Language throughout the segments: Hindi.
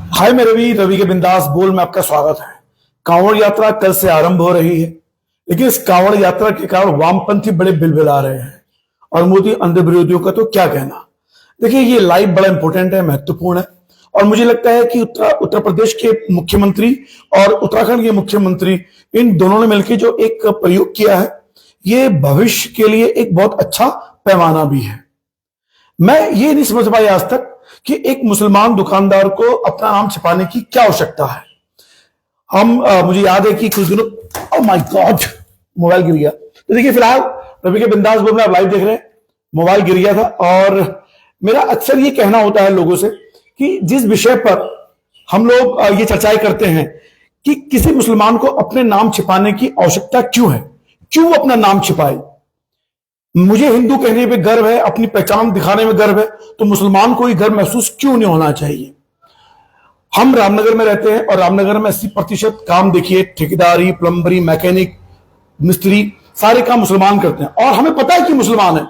हाय मैं रवि रवि के बिंदास बोल में आपका स्वागत है। कांवड़ यात्रा कल से आरंभ हो रही है, लेकिन इस कांवड़ यात्रा के कारण वामपंथी बड़े बिलबिला रहे हैं और मोदी अंध विरोधियों का तो क्या कहना। देखिए, ये लाइव बड़ा इंपॉर्टेंट है, महत्वपूर्ण है और मुझे लगता है कि उत्तर प्रदेश के मुख्यमंत्री और उत्तराखंड के मुख्यमंत्री, इन दोनों ने मिलकर जो एक प्रयोग किया है, ये भविष्य के लिए एक बहुत अच्छा पैमाना भी है। मैं ये नहीं समझ पाया आज तक कि एक मुसलमान दुकानदार को अपना नाम छिपाने की क्या आवश्यकता है। मुझे याद है कि कुछ दिनों, ओह माय गॉड, मोबाइल गिर गया। तो देखिए, फिलहाल रवि के बिंदास बोल में आप लाइव देख रहे हैं, मोबाइल गिर गया था। और मेरा अक्सर ये कहना होता है लोगों से कि जिस विषय पर हम लोग ये चर्चाएं करते हैं कि किसी मुसलमान को अपने नाम छिपाने की आवश्यकता क्यों है, क्यों अपना नाम छिपाए। मुझे हिंदू कहने पे गर्व है, अपनी पहचान दिखाने में गर्व है, तो मुसलमान को ही गर्व महसूस क्यों नहीं होना चाहिए। हम रामनगर में रहते हैं और रामनगर में 80% काम देखिए, ठेकेदारी, प्लम्बरी, मैकेनिक, मिस्त्री, सारे काम मुसलमान करते हैं और हमें पता है कि मुसलमान है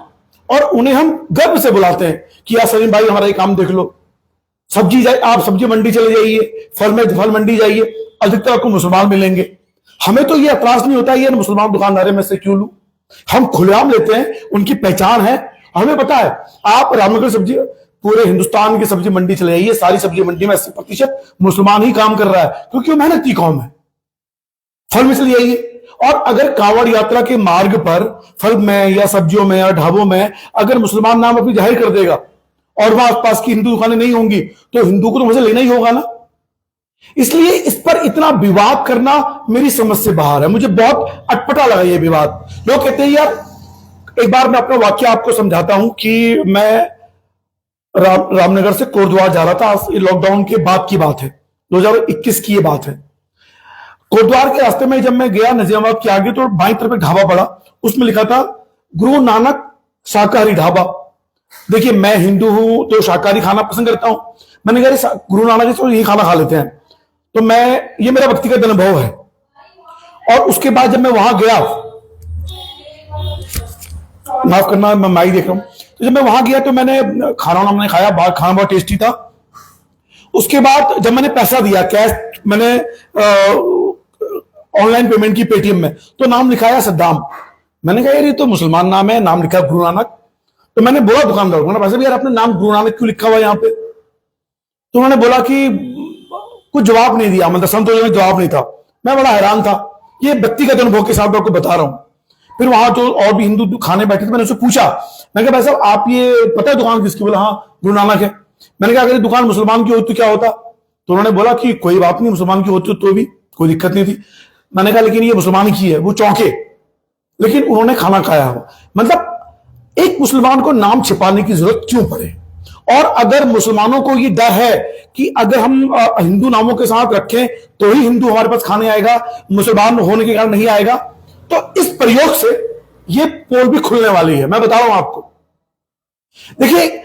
और उन्हें हम गर्व से बुलाते हैं कि यार सलीम भाई हमारा ये काम देख लो। सब्जी जाए, आप सब्जी मंडी चले जाइए, फल मंडी जाइए, अधिकतर आपको मुसलमान मिलेंगे। हमें तो ये एतराज नहीं होता ये मुसलमान दुकानदार में से क्यों लूं, हम खुलेआम लेते हैं, उनकी पहचान है, हमें पता है। आप रामनगर सब्जी, पूरे हिंदुस्तान की सब्जी मंडी चले जाइए, सारी सब्जी मंडी में 80% मुसलमान ही काम कर रहा है क्योंकि वो मेहनती कौम है। फल में चले जाइए और अगर कांवड़ यात्रा के मार्ग पर फल में या सब्जियों में या ढाबों में अगर मुसलमान नाम अपनी जाहिर कर देगा और वहां आसपास की हिंदू दुकानें नहीं होंगी तो हिंदू को तो मुझे लेना ही होगा ना। इसलिए इस पर इतना विवाद करना मेरी समझ से बाहर है। मुझे बहुत अटपटा लगा ये विवाद। लोग कहते हैं यार, एक बार मैं अपना वाक्य आपको समझाता हूं कि मैं रामनगर से कोटद्वार जा रहा था, लॉकडाउन के बाद की बात है, 2021 की ये बात है। कोटद्वार के रास्ते में जब मैं गया नजीराबाद के आगे तो बाईं तरफ एक ढाबा पड़ा, उसमें लिखा था गुरु नानक शाकाहारी ढाबा। देखिए, मैं हिंदू हूं तो शाकाहारी खाना पसंद करता हूं। मैंने कहा गुरु नानक जी तो यही खाना खा लेते हैं, तो ये मेरा व्यक्तिगत अनुभव है। और उसके बाद जब मैं वहां गया, माफ करना मैं माइक देख रहा हूं, तो जब मैं वहां गया तो मैंने खाना खाया, खाना बहुत टेस्टी था। उसके बाद जब मैंने पैसा दिया कैश, मैंने ऑनलाइन पेमेंट की पेटीएम में, तो नाम लिखाया सद्दाम। मैंने कहा यार ये तो मुसलमान नाम है, नाम लिखा गुरु नानक। तो मैंने बोला दुकानदार को, वैसे भी यार अपने नाम गुरु नानक क्यों लिखा हुआ है यहाँ पे। तो उन्होंने बोला कि कुछ जवाब नहीं दिया, मतलब संतोष में जवाब नहीं था। मैं बड़ा हैरान था, ये व्यक्तिगत अनुभव के साथ आपको बता रहा हूं। फिर वहां जो और भी हिंदू खाने बैठे थे, मैंने उससे पूछा, मैं कहा भाई साहब आप ये पता है दुकान किसकी। बोला हाँ गुरु नानक है। मैंने कहा अगर ये दुकान मुसलमान की होती तो क्या होता। तो उन्होंने बोला कि कोई बात नहीं, मुसलमान की होती तो भी कोई दिक्कत नहीं थी। मैंने कहा लेकिन ये मुसलमान की है। वो चौंके, लेकिन उन्होंने खाना खाया हो। मतलब एक मुसलमान को नाम छिपाने की जरूरत क्यों पड़े। और अगर मुसलमानों को ये डर है कि अगर हम हिंदू नामों के साथ रखें तो ही हिंदू हमारे पास खाने आएगा, मुसलमान होने के कारण नहीं आएगा, तो इस प्रयोग से ये पोल भी खुलने वाली है। मैं बता रहा हूं आपको। देखिए,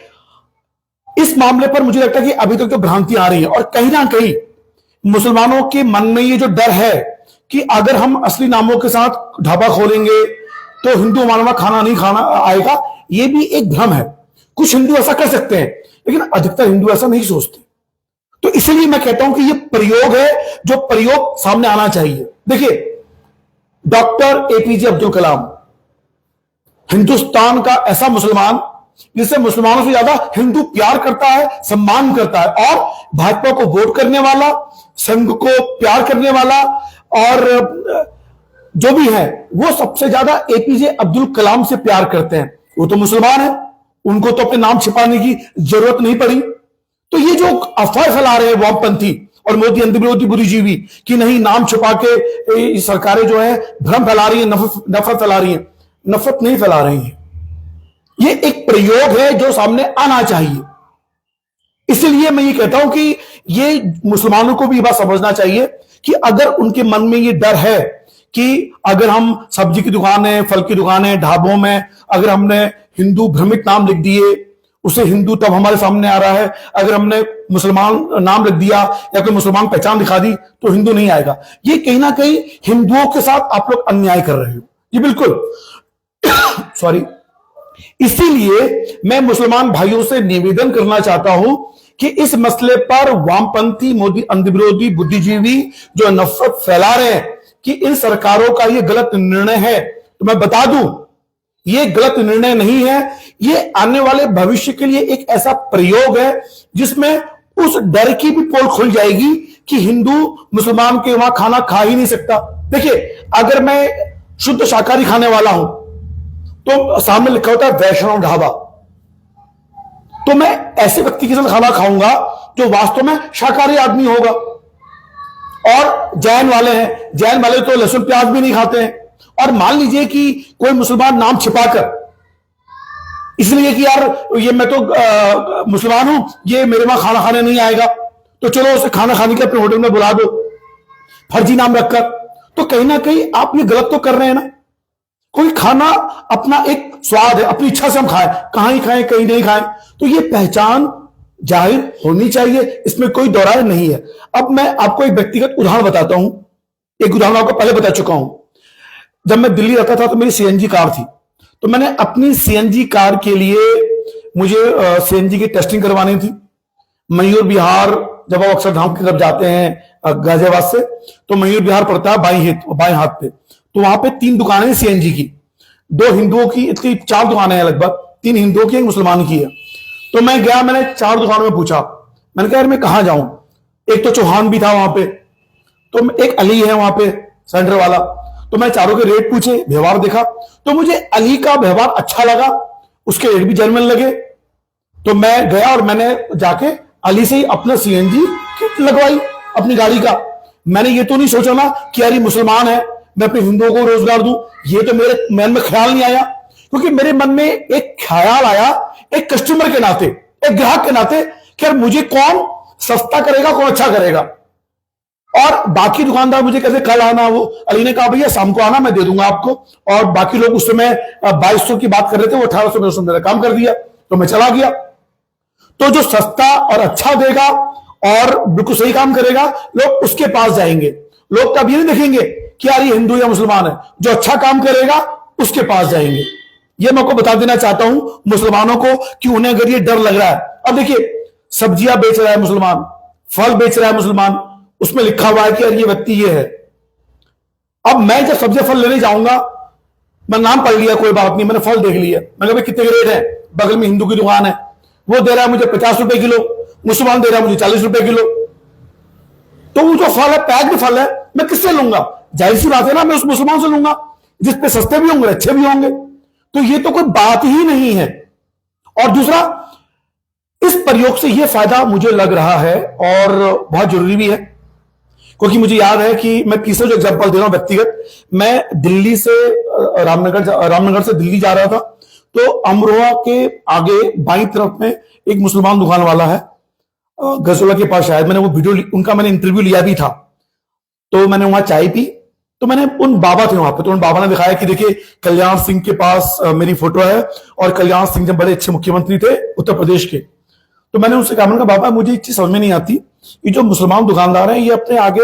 इस मामले पर मुझे लगता है कि अभी तक तो भ्रांति आ रही है और कहीं ना कहीं मुसलमानों के मन में ये जो डर है कि अगर हम असली नामों के साथ ढाबा खोलेंगे तो हिंदू हमारे वहां खाना नहीं खाना आएगा, ये भी एक भ्रम है। कुछ हिंदू ऐसा कर सकते हैं, लेकिन अधिकतर हिंदू ऐसा नहीं सोचते। तो इसलिए मैं कहता हूं कि यह प्रयोग है जो प्रयोग सामने आना चाहिए। देखिए, डॉक्टर एपीजे अब्दुल कलाम हिंदुस्तान का ऐसा मुसलमान जिससे मुसलमानों से ज्यादा हिंदू प्यार करता है, सम्मान करता है, और भाजपा को वोट करने वाला, संघ को प्यार करने वाला, और जो भी है वो सबसे ज्यादा एपीजे अब्दुल कलाम से प्यार करते हैं। वो तो मुसलमान है, उनको तो अपने नाम छिपाने की जरूरत नहीं पड़ी। तो ये जो अफवाह फैला रहे हैं वामपंथी और मोदी अंध विरोधी बुद्धिजीवी कि नहीं नाम छुपा के सरकारें जो है भ्रम फैला रही है, नफरत फैला रही है, नफरत नहीं फैला रही है। ये एक प्रयोग है जो सामने आना चाहिए। इसलिए मैं ये कहता हूं कि ये मुसलमानों को भी ये बात समझना चाहिए कि अगर उनके मन में ये डर है कि अगर हम सब्जी की दुकानें, फल की दुकानें, ढाबों में अगर हमने हिंदू भ्रमित नाम लिख दिए, उसे हिंदू तब हमारे सामने आ रहा है, अगर हमने मुसलमान नाम लिख दिया या कोई मुसलमान पहचान दिखा दी तो हिंदू नहीं आएगा, ये कहीं ना कहीं हिंदुओं के साथ आप लोग अन्याय कर रहे हो। ये बिल्कुल सॉरी। इसीलिए मैं मुसलमान भाइयों से निवेदन करना चाहता हूं कि इस मसले पर वामपंथी मोदी अंध विरोधी बुद्धिजीवी जो नफरत फैला रहे हैं कि इन सरकारों का यह गलत निर्णय है, तो मैं बता दूं यह गलत निर्णय नहीं है। यह आने वाले भविष्य के लिए एक ऐसा प्रयोग है जिसमें उस डर की भी पोल खुल जाएगी कि हिंदू मुसलमान के वहां खाना खा ही नहीं सकता। देखिए, अगर मैं शुद्ध शाकाहारी खाने वाला हूं तो सामने लिखा होता है वैष्णव ढाबा, तो मैं ऐसे व्यक्ति के साथ खाना खाऊंगा जो वास्तव में शाकाहारी आदमी होगा। और जैन वाले हैं, जैन वाले तो लहसुन प्याज भी नहीं खाते हैं। और मान लीजिए कि कोई मुसलमान नाम छिपाकर, इसलिए कि यार ये मैं तो मुसलमान हूं, ये मेरे वहां खाना खाने नहीं आएगा, तो चलो उसे खाना खाने के अपने होटल में बुला दो फर्जी नाम रखकर, तो कहीं ना कहीं आप ये गलत तो कर रहे हैं ना। कोई खाना अपना एक स्वाद है, अपनी इच्छा से हम खाएं, कहां ही खाएं कहीं नहीं खाएं, तो ये पहचान जाहिर होनी चाहिए, इसमें कोई दो राय नहीं है। अब मैं आपको एक व्यक्तिगत उदाहरण बताता हूं। एक उदाहरण आपको पहले बता चुका हूं। जब मैं दिल्ली रहता था तो मेरी सीएनजी कार थी, तो मैंने अपनी सीएनजी कार के लिए मुझे सीएनजी की टेस्टिंग करवानी थी। मयूर विहार, जब आप अक्षरधाम की तरफ जाते हैं गाजियाबाद से, तो मयूर विहार पड़ता है बाएं हाथ पे, तो वहां पे 3 दुकानें सीएनजी की, 2 हिंदुओं की, इतनी 4 दुकानें हैं लगभग, 3 हिंदुओं की, 1 मुसलमान की है। तो मैं गया, मैंने 4 दुकानों में पूछा, मैंने कहा यार मैं कहां जाऊं। एक तो चौहान भी था वहां पे, तो एक अली है वहां पे सेंटर वाला, तो मैं चारों के रेट पूछे, व्यवहार देखा, तो मुझे अली का व्यवहार अच्छा लगा, उसके रेट भी जेन्युइन लगे। तो मैं गया और मैंने जाके अली से ही अपना सीएनजी किट लगवाई अपनी गाड़ी का। मैंने ये तो नहीं सोचा ना कि यार ये मुसलमान है, मैं अपने हिंदुओं को रोजगार दूं, ये तो मेरे मन में ख्याल नहीं आया। क्योंकि मेरे मन में एक ख्याल आया, एक कस्टमर के नाते, एक ग्राहक के नाते, कि यार मुझे कौन सस्ता करेगा, कौन अच्छा करेगा। और बाकी दुकानदार मुझे कैसे, कल आना, वो अली ने कहा भैया शाम को आना, मैं दे दूंगा आपको। और बाकी लोग उस समय 2200 की बात कर रहे थे, वो 1800 में उसने मेरा काम कर दिया, तो मैं चला गया। तो जो सस्ता और अच्छा देगा और बिल्कुल सही काम करेगा, लोग उसके पास जाएंगे। लोग तब ये नहीं देखेंगे कि यार ये हिंदू या मुसलमान है, जो अच्छा काम करेगा उसके पास जाएंगे। ये मैं आपको बता देना चाहता हूं मुसलमानों को कि उन्हें अगर ये डर लग रहा है, अब देखिए सब्जियां बेच रहा है मुसलमान, फल बेच रहा है मुसलमान, उसमें लिखा हुआ है कि यार ये व्यक्ति ये है। अब मैं जब सब्जी फल लेने जाऊंगा, मैं नाम पढ़ लिया, कोई बात नहीं, मैंने फल देख लिया, मैंने कहा कितने रेट है, बगल में हिंदू की दुकान है, वो दे रहा है मुझे 50 रुपए किलो, मुसलमान दे रहा है मुझे 40 रुपए किलो। तो वो जो फल है, पैक्ड फल है, मैं किससे लूंगा? जाहिर सी बात है ना, मैं उस मुसलमान से लूंगा जिसपे सस्ते भी होंगे, अच्छे भी होंगे। तो ये तो कोई बात ही नहीं है। और दूसरा, इस प्रयोग से यह फायदा मुझे लग रहा है और बहुत जरूरी भी है, क्योंकि मुझे याद है कि मैं तीसरा जो एग्जांपल दे रहा हूं व्यक्तिगत, मैं दिल्ली से रामनगर से दिल्ली जा रहा था, तो अमरोहा के आगे बाईं तरफ में एक मुसलमान दुकान वाला है, गजोला के पास शायद, मैंने वो वीडियो उनका मैंने इंटरव्यू लिया भी था। तो मैंने वहां चाय पी, तो मैंने उन बाबा थे वहां पे, तो उन बाबा ने दिखाया कि देखिए कल्याण सिंह के पास मेरी फोटो है, और कल्याण सिंह जब बड़े अच्छे मुख्यमंत्री थे उत्तर प्रदेश के। तो मैंने उनसे कहा, बाबा मुझे एक चीज समझ में नहीं आती, ये जो मुसलमान दुकानदार हैं ये अपने आगे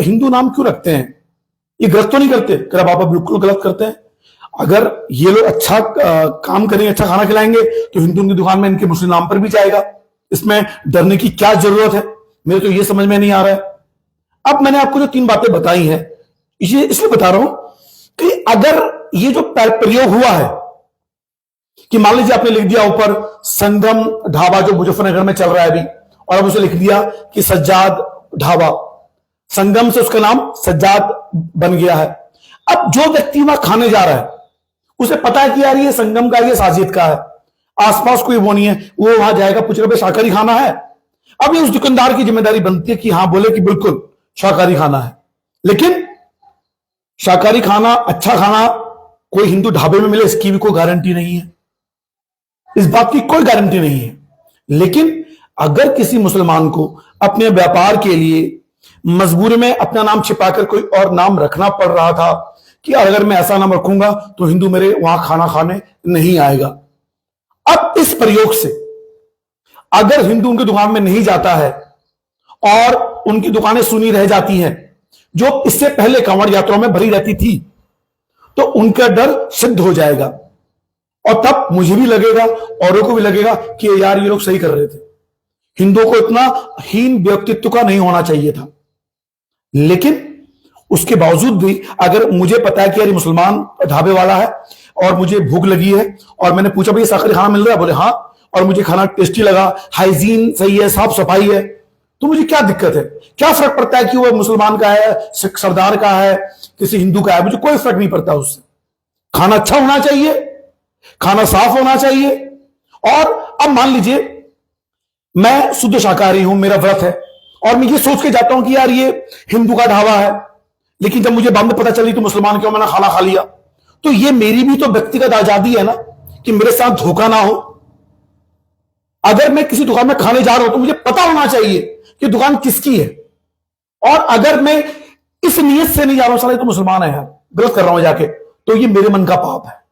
हिंदू नाम क्यों रखते हैं? ये गलत तो नहीं करते? कह रहा बाबा बिल्कुल गलत करते हैं। अगर ये लोग अच्छा काम करेंगे, अच्छा खाना खिलाएंगे, तो हिंदू की दुकान में इनके मुस्लिम नाम पर भी जाएगा, इसमें डरने की क्या जरूरत है? मेरे तो ये समझ में नहीं आ रहा है। अब मैंने आपको जो 3 बातें बताई हैं, ये इसलिए बता रहा हूं कि अगर ये जो प्रयोग हुआ है कि मान लीजिए आपने लिख दिया ऊपर संगम ढाबा जो मुजफ्फरनगर में चल रहा है अभी, और अब उसे लिख दिया कि सज्जाद ढाबा, संगम से उसका नाम सज्जाद बन गया है। अब जो व्यक्ति वहां खाने जा रहा है उसे पता है कि यार ये संगम का, ये साजिद का है, आसपास कोई वो नहीं है, वो वहां जाएगा, पूछेगा भाई शाकाहारी खाना है? अब ये उस दुकानदार की जिम्मेदारी बनती है कि हां बोले कि बिल्कुल शाकाहारी खाना है। लेकिन शाकाहारी खाना, अच्छा खाना कोई हिंदू ढाबे में मिले इसकी भी कोई गारंटी नहीं है, इस बात की कोई गारंटी नहीं है। लेकिन अगर किसी मुसलमान को अपने व्यापार के लिए मजबूरी में अपना नाम छिपाकर कोई और नाम रखना पड़ रहा था कि अगर मैं ऐसा नाम रखूंगा तो हिंदू मेरे वहां खाना खाने नहीं आएगा, अब इस प्रयोग से अगर हिंदू उनकी दुकान में नहीं जाता है और उनकी दुकानें सुनी रह जाती हैं, जो इससे पहले कांवड़ यात्राओं में भरी रहती थी, तो उनका डर सिद्ध हो जाएगा। और तब मुझे भी लगेगा, औरों को भी लगेगा कि यार ये लोग सही कर रहे थे। हिंदुओं को इतना हीन व्यक्तित्व का नहीं होना चाहिए था। लेकिन उसके बावजूद भी अगर मुझे पता है कि यार मुसलमान ढाबे वाला है और मुझे भूख लगी है और मैंने पूछा भाई शाकाहारी खाना मिल रहा है, बोले हाँ, और मुझे खाना टेस्टी लगा, हाइजीन सही है, साफ सफाई है, तो मुझे क्या दिक्कत है? क्या फर्क पड़ता है कि वो मुसलमान का है, सरदार का है, किसी हिंदू का है? मुझे कोई फर्क नहीं पड़ता उससे। खाना अच्छा होना चाहिए, खाना साफ होना चाहिए। और अब मान लीजिए मैं शुद्ध शाकाहारी हूं, मेरा व्रत है, और मैं ये सोच के जाता हूं कि यार ये हिंदू का ढाबा है, लेकिन जब मुझे बाद में पता चली तो मुसलमान क्यों, मैंने खाना खा लिया, तो ये मेरी भी तो व्यक्तिगत आजादी है ना कि मेरे साथ धोखा ना हो। अगर मैं किसी दुकान में खाने जा रहा हूं तो मुझे पता होना चाहिए कि दुकान किसकी है, और अगर मैं इस नियत से नहीं जा रहा हूं साले तो मुसलमान है यार, गलत कर रहा हूं जाके, तो ये मेरे मन का पाप है।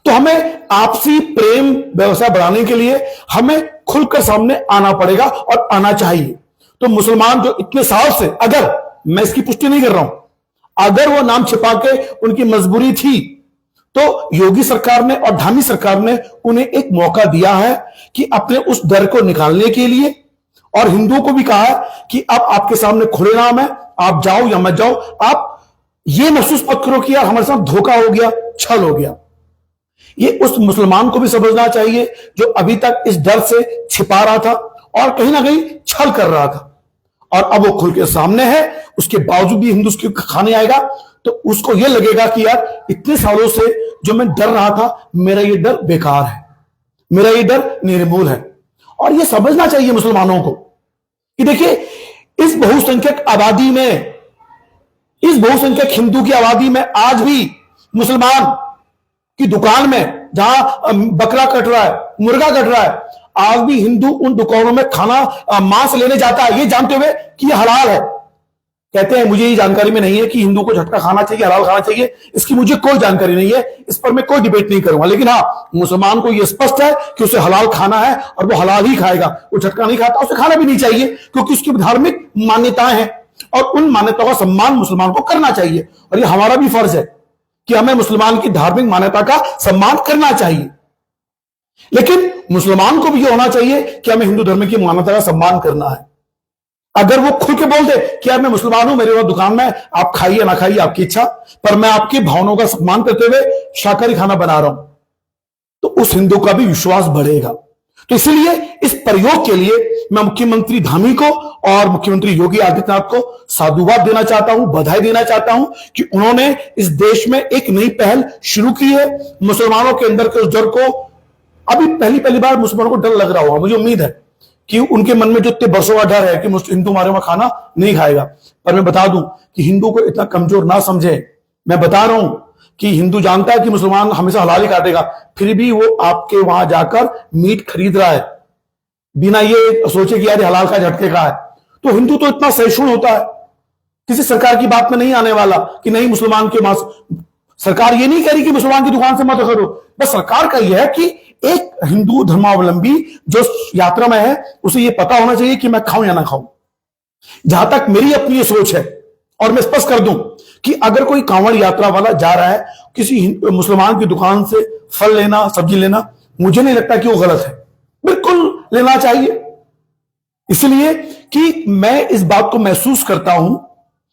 तो हमें आपसी प्रेम व्यवसाय बढ़ाने के लिए हमें खुलकर सामने आना पड़ेगा और आना चाहिए। तो मुसलमान जो इतने साल से, अगर मैं इसकी पुष्टि नहीं कर रहा हूं, अगर वो नाम छिपा के उनकी मजबूरी थी, तो योगी सरकार ने और धामी सरकार ने उन्हें एक मौका दिया है कि अपने उस डर को निकालने के लिए, और हिंदुओं को भी कहा है कि अब आपके सामने खुले नाम है, आप जाओ या मत जाओ, आप ये महसूस मत करो कि यार हमारे साथ धोखा हो गया, छल हो गया। ये उस मुसलमान को भी समझना चाहिए जो अभी तक इस डर से छिपा रहा था और कहीं ना कहीं छल कर रहा था, और अब वो खुल के सामने है, उसके बावजूद भी हिंदू उसके खाने आएगा तो उसको ये लगेगा कि यार इतने सालों से जो मैं डर रहा था, मेरा ये डर बेकार है, मेरा ये डर निर्मूल है। और ये समझना चाहिए मुसलमानों को कि देखिए इस बहुसंख्यक आबादी में, इस बहुसंख्यक हिंदू की आबादी में आज भी मुसलमान की दुकान में जहां बकरा कट रहा है, मुर्गा कट रहा है, आज भी हिंदू उन दुकानों में खाना मांस लेने जाता है ये जानते हुए कि ये हलाल है। कहते हैं मुझे ये जानकारी में नहीं है कि हिंदू को झटका खाना चाहिए, हलाल खाना चाहिए, इसकी मुझे कोई जानकारी नहीं है, इस पर मैं कोई डिबेट नहीं करूंगा। लेकिन हाँ, मुसलमान को यह स्पष्ट है कि उसे हलाल खाना है और वो हलाल ही खाएगा, वो झटका नहीं खाता, उसे खाना भी नहीं चाहिए, क्योंकि उसकी धार्मिक मान्यताएं हैं और उन मान्यताओं का सम्मान मुसलमान को करना चाहिए। और यह हमारा भी फर्ज है कि हमें मुसलमान की धार्मिक मान्यता का सम्मान करना चाहिए। लेकिन मुसलमान को भी यह होना चाहिए कि हमें हिंदू धर्म की मान्यता का सम्मान करना है। अगर वो खुल के बोल दे कि यार मैं मुसलमान हूं, मेरे वो दुकान में आप खाइए ना खाइए आपकी इच्छा, पर मैं आपकी भावनाओं का सम्मान करते हुए शाकाहारी खाना बना रहा हूं, तो उस हिंदू का भी विश्वास बढ़ेगा। तो इसलिए इस प्रयोग के लिए मैं मुख्यमंत्री धामी को और मुख्यमंत्री योगी आदित्यनाथ को साधुवाद देना चाहता हूं, बधाई देना चाहता हूं कि उन्होंने इस देश में एक नई पहल शुरू की है। मुसलमानों के अंदर के उस डर को, अभी पहली बार मुसलमानों को डर लग रहा होगा, मुझे उम्मीद है कि उनके मन में जो इतने बरसों का डर है कि हिंदू हमारे वहां खाना नहीं खाएगा, पर मैं बता दूं कि हिंदू को इतना कमजोर ना समझे। मैं बता रहा हूं कि हिंदू जानता है कि मुसलमान हमेशा हलाल ही काटेगा, फिर भी वो आपके वहां जाकर मीट खरीद रहा है बिना ये सोचे कि यार हलाल का झटके का है। तो हिंदू तो इतना सहिष्णु होता है, किसी सरकार की बात में नहीं आने वाला कि नहीं मुसलमान के मांस। सरकार ये नहीं कह रही कि मुसलमान की दुकान से मत करो, बस सरकार का यह है कि एक हिंदू धर्मावलंबी जो यात्रा में है उसे यह पता होना चाहिए कि मैं खाऊं या ना खाऊं। जहां तक मेरी अपनी सोच है, और मैं स्पष्ट कर दूं कि अगर कोई कांवड़ यात्रा वाला जा रहा है किसी मुसलमान की दुकान से फल लेना, सब्जी लेना, मुझे नहीं लगता कि वो गलत है, बिल्कुल लेना चाहिए। इसलिए कि मैं इस बात को महसूस करता हूं,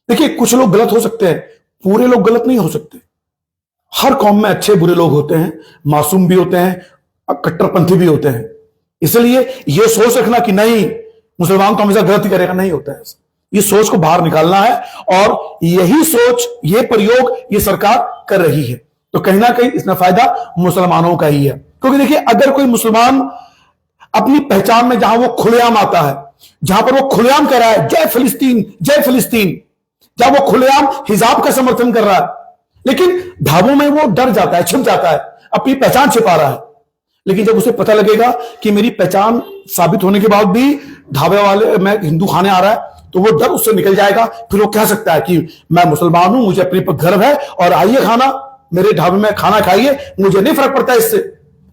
देखिए कुछ लोग गलत हो सकते हैं, पूरे लोग गलत नहीं हो सकते। हर कौम में अच्छे बुरे लोग होते हैं, मासूम भी होते हैं, कट्टरपंथी भी होते हैं। इसलिए यह सोच रखना कि नहीं मुसलमान तो हमेशा गलत ही करेगा, नहीं होता है ऐसा। इस सोच को बाहर निकालना है, और यही सोच, ये प्रयोग ये सरकार कर रही है। तो कहीं ना कहीं इसमें फायदा मुसलमानों का ही है, क्योंकि देखिए अगर कोई मुसलमान अपनी पहचान में जहां वो खुलेआम आता है, जहां पर वो खुलेआम कर रहा है जय फिलिस्तीन जय फिलिस्तीन, जहां वो खुलेआम हिजाब का समर्थन कर रहा है, लेकिन ढाबों में वो डर जाता है, छिप जाता है, अपनी पहचान छिपा रहा है। लेकिन जब उसे पता लगेगा कि मेरी पहचान साबित होने के बाद भी ढाबे वाले में हिंदू खाने आ रहा है, तो वो डर उससे निकल जाएगा। फिर वो कह सकता है कि मैं मुसलमान हूं, मुझे अपने पर गर्व है, और आइए खाना मेरे ढाबे में खाना खाइए, मुझे नहीं फर्क पड़ता इससे,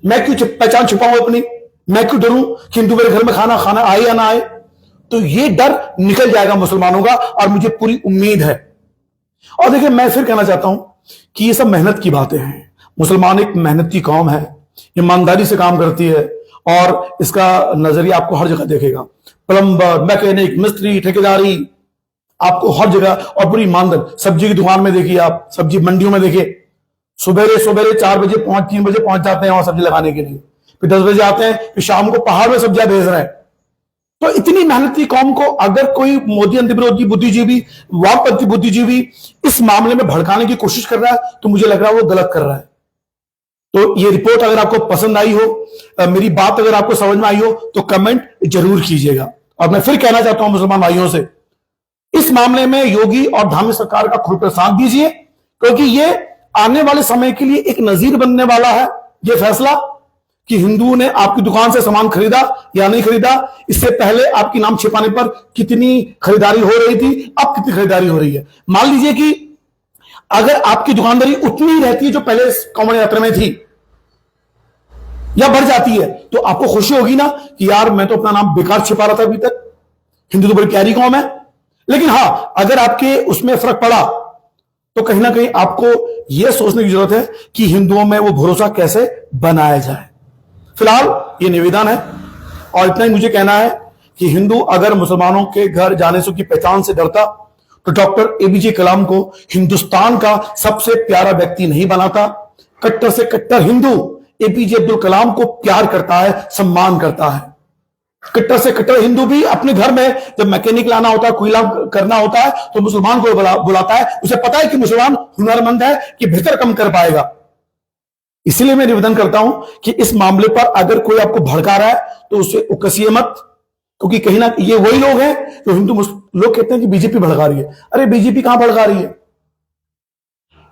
मैं क्यों पहचान छुपाऊं अपनी, मैं क्यों डरूं कि हिंदू मेरे घर में खाना आए या ना आए। तो ये डर निकल जाएगा मुसलमानों का, और मुझे पूरी उम्मीद है। और देखिए मैं फिर कहना चाहता हूं कि ये सब मेहनत की बातें हैं। मुसलमान एक मेहनती कौम है, ईमानदारी से काम करती है, और इसका नजरिया आपको हर जगह देखेगा। प्लम्बर, मैकेनिक, मिस्त्री, ठेकेदारी, आपको हर जगह, और पूरी ईमानदार। सब्जी की दुकान में देखिए, आप सब्जी मंडियों में देखिए, सुबह 4 बजे 3 बजे पहुंच जाते हैं वहां सब्जी लगाने के लिए, फिर 10 बजे आते हैं, फिर शाम को पहाड़ में सब्जियां भेज रहे हैं। तो इतनी मेहनती कौम को अगर कोई मोदी अंध विरोधी बुद्धिजीवी, वामपंथी बुद्धिजीवी इस मामले में भड़काने की कोशिश कर रहा है, तो मुझे लग रहा है वो गलत कर रहा है। तो ये रिपोर्ट अगर आपको पसंद आई हो, मेरी बात अगर आपको समझ में आई हो, तो कमेंट जरूर कीजिएगा। और मैं फिर कहना चाहता हूं मुसलमान भाइयों से, इस मामले में योगी और धामी सरकार का खुलकर साथ दीजिए, क्योंकि ये आने वाले समय के लिए एक नजीर बनने वाला है। यह फैसला कि हिंदुओं ने आपकी दुकान से सामान खरीदा या नहीं खरीदा, इससे पहले आपकी नाम छिपाने पर कितनी खरीदारी हो रही थी, अब कितनी खरीदारी हो रही है। मान लीजिए कि अगर आपकी दुकानदारी उतनी ही रहती है जो पहले कांवड़ यात्रा में थी, या बढ़ जाती है, तो आपको खुशी होगी ना कि यार मैं तो अपना नाम बेकार छिपा रहा था अभी तक, हिंदू तो बड़ी प्यारी कौम है। लेकिन हां, अगर आपके उसमें फर्क पड़ा, तो कहीं ना कहीं आपको यह सोचने की जरूरत है कि हिंदुओं में वो भरोसा कैसे बनाया जाए। फिलहाल ये निवेदन है, और इतना ही मुझे कहना है कि हिंदू अगर मुसलमानों के घर जाने से की पहचान से डरता, तो डॉक्टर एपीजे कलाम को हिंदुस्तान का सबसे प्यारा व्यक्ति नहीं बनाता। कट्टर से कट्टर हिंदू एपीजे अब्दुल कलाम को प्यार करता है, सम्मान करता है। कट्टर से कट्टर हिंदू भी अपने घर में जब मैकेनिक लाना होता है, कोयला करना होता है, तो मुसलमान को बुलाता है। उसे पता है कि मुसलमान हुनरमंद है, कि बेहतर काम कर पाएगा। इसलिए मैं निवेदन करता हूं कि इस मामले पर अगर कोई आपको भड़का रहा है, तो उसे उकसिए मत, क्योंकि कहीं ना ये वही लोग हैं जो हिंदू लोग कहते हैं कि बीजेपी भड़का रही है। अरे बीजेपी कहां भड़का रही है?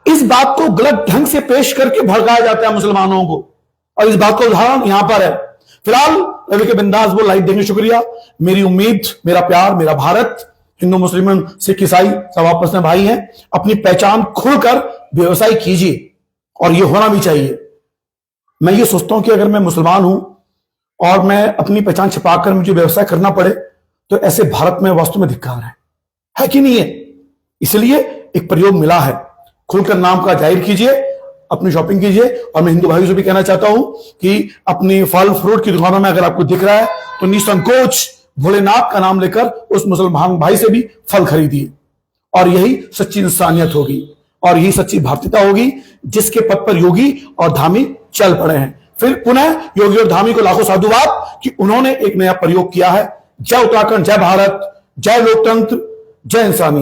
इस बात को गलत ढंग से पेश करके भड़काया जाता है मुसलमानों को, और इस बात का उदाहरण यहां पर है। फिलहाल रवि के बिंदास वो लाइव देखने शुक्रिया। मेरी उम्मीद, मेरा प्यार, मेरा भारत, हिंदू मुस्लिम सिख ईसाई सब आपस में भाई हैं। अपनी पहचान खुलकर व्यवसाय कीजिए, और यह होना भी चाहिए। मैं ये सोचता हूं कि अगर मैं मुसलमान हूं और मैं अपनी पहचान छिपाकर मुझे व्यवसाय करना पड़े, तो ऐसे भारत में वास्तव में धिक्कार है कि नहीं है? इसलिए एक प्रयोग मिला है, खुलकर नाम का जाहिर कीजिए, अपनी शॉपिंग कीजिए। और मैं हिंदू भाइयों से भी कहना चाहता हूं कि अपनी फल फ्रूट की दुकानों में अगर आपको दिख रहा है, तो निसंकोच भोलेनाथ का नाम लेकर उस मुसलमान भाई से भी फल खरीदिए। और यही सच्ची इंसानियत होगी, और यही सच्ची भारतीयता होगी, जिसके पथ पर योगी और धामी चल पड़े हैं। फिर पुनः योगी और धामी को लाखों साधुवाद कि उन्होंने एक नया प्रयोग किया है। जय उत्तराखंड, जय भारत, जय लोकतंत्र, जय इंसानियत।